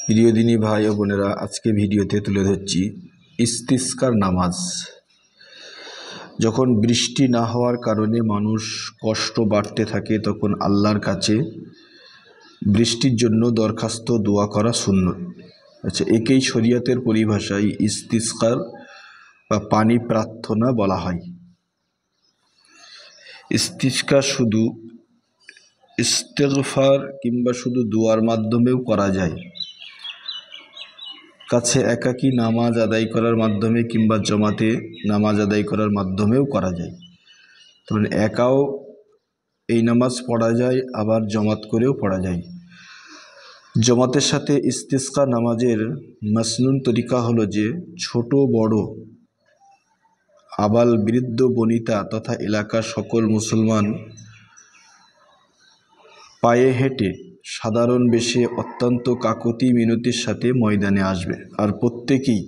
প্রিয় দিনী ভাই ও বোনেরা, আজকে ভিডিওতে তুলে ধরছি ইস্তিসকার নামাজ। যখন বৃষ্টি না হওয়ার কারণে মানুষ কষ্ট বাড়তে থাকে, তখন আল্লাহর কাছে বৃষ্টির জন্য দরখাস্ত দোয়া করা সুন্নত। আচ্ছা, একেই শরীয়তের পরিভাষায় ইস্তিসকার বা পানি প্রার্থনা বলা হয়। ইস্তিসকা শুধু ইস্তেগফার কিংবা শুধু দোয়ার মাধ্যমেও করা যায়। কাছে একাকী নামাজ আদায় করার মাধ্যমে কিংবা জমাতে নামাজ আদায় করার মাধ্যমেও করা যায়। তখন একাও এই নামাজ পড়া যায়, আবার জমাত করেও পড়া যায়। জমাতের সাথে ইস্তিসকা নামাজের মাসনুন তরিকা হলো যে ছোট বড়, আবাল বৃদ্ধ বনিতা তথা এলাকার সকল মুসলমান পায়ে হেঁটে সাধারণ বেশে অত্যন্ত কাকুতি মিনতির সাথে ময়দানে আসবে, আর প্রত্যেকেই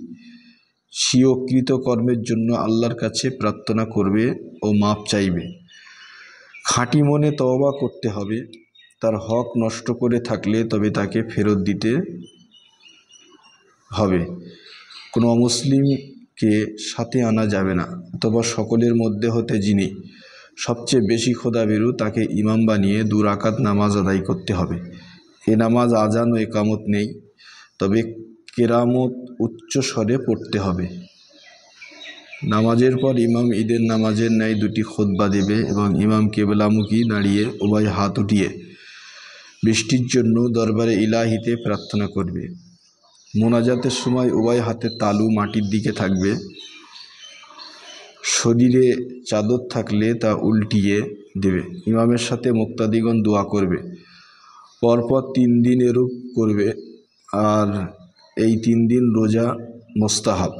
স্বীয় কৃতকর্মের জন্য আল্লাহর কাছে প্রার্থনা করবে ও মাপ চাইবে। খাঁটি মনে তওবা করতে হবে। তার হক নষ্ট করে থাকলে তবে তাকে ফেরত দিতে হবে। কোনো অমুসলিমকে সাথে আনা যাবে না, অথবা সকলের মধ্যে হতে যিনি সবচেয়ে বেশি খোদাভীরু তাকে ইমাম বানিয়ে 2 রাকাত নামাজ আদায় করতে হবে। এ নামাজ আজান ও একামত নেই, তবে কেরামত উচ্চ স্বরে পড়তে হবে। নামাজের পর ইমাম ঈদের নামাজের ন্যায় 2টি খুতবা দেবে এবং ইমাম কিবলামুখী দাঁড়িয়ে উভয় হাত উঠিয়ে বৃষ্টির জন্য দরবারে ইলাহিতে প্রার্থনা করবে। মোনাজাতের সময় উভয় হাতে তালু মাটির দিকে থাকবে। শরীরে চাদর থাকলে তা উল্টিয়ে দেবে। ইমামের সাথে মুক্তাদিগণ দোয়া করবে। পরপর 3 দিন এরূপ করবে, আর এই 3 দিন রোজা মোস্তাহাব।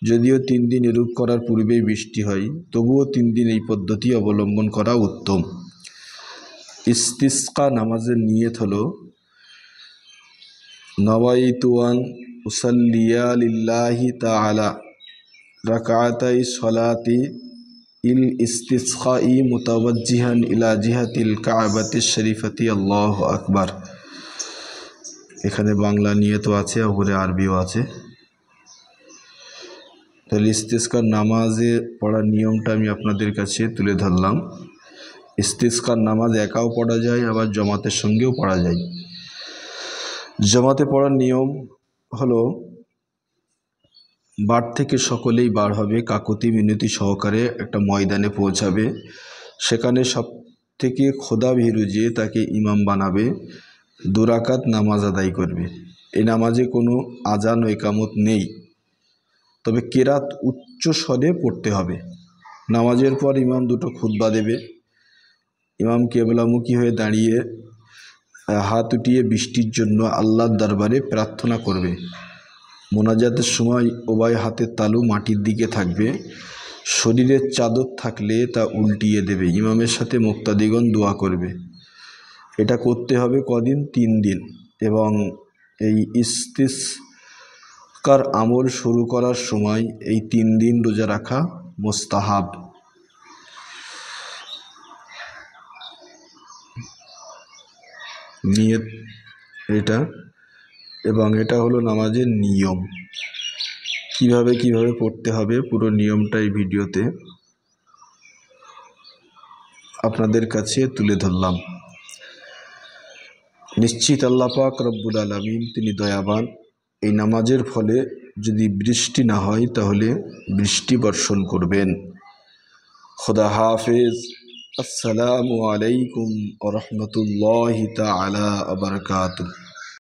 যদিও 3 দিন এরূপ করার পূর্বেই বৃষ্টি হয়, তবুও 3 দিন এই পদ্ধতি অবলম্বন করা উত্তম। ইস্তিসকা নামাজের নিয়ত হলো নওয়াইতু আন উসাল্লিয়া লিল্লাহি তাআলা রাকাতাই সলাতি ইল ইস্তিসকাই মুতাওয়াজ্জিহান ইলা জিহাতিল কাবাতিশ শরীফাতি আল্লাহু আকবার। এখানে বাংলা নিয়তও আছে, উপরে আরবিও আছে। তাহলে ইস্তিসকার নামাজে পড়ার নিয়মটা আমি আপনাদের কাছে তুলে ধরলাম। ইস্তিসকার নামাজ একাও পড়া যায়, আবার জমাতের সঙ্গেও পড়া যায়। জমাতে পড়ার নিয়ম হলো বার থেকে সকলেই বার হবে, কাকুতি মিনতি সহকারে একটা ময়দানে পৌঁছাবে। সেখানে সব থেকে খোদাভীরু যে তাকে ইমাম বানাবে, 2 রাকাত নামাজ আদায় করবে। এই নামাজে কোনো আজান ও একামত নেই, তবে কেরাত উচ্চ স্বরে পড়তে হবে। নামাজের পর ইমাম 2টো খুতবা দেবে। ইমাম কিবলামুখী হয়ে দাঁড়িয়ে হাত উঠিয়ে বৃষ্টির জন্য আল্লাহর দরবারে প্রার্থনা করবে। মোনাজাতের সময় উভয় হাতের তালু মাটির দিকে থাকবে। শরীরের চাদর থাকলে তা উল্টিয়ে দেবে। ইমামের সাথে মুক্তাদিগণ দোয়া করবে। এটা করতে হবে কদিন? 3 দিন। এবং এই ইস্তিসকার আমল শুরু করার সময় এই 3 দিন রোজা রাখা মুস্তাহাব। নিয়ত এটা, এবং এটা হলো নামাজের নিয়ম। কিভাবে পড়তে হবে পুরো নিয়মটা এই ভিডিওতে আপনাদের কাছে তুলে ধরলাম। নিশ্চিত আল্লাহ পাক রব্বুল আলামিন তিনি দয়াবান। এই নামাজের ফলে যদি বৃষ্টি না হয় তাহলে বৃষ্টি বর্ষণ করবেন। খোদা হাফেজ। আসসালামু আলাইকুম ওয়া রাহমাতুল্লাহি তাআলা ওয়া বারাকাতুহু।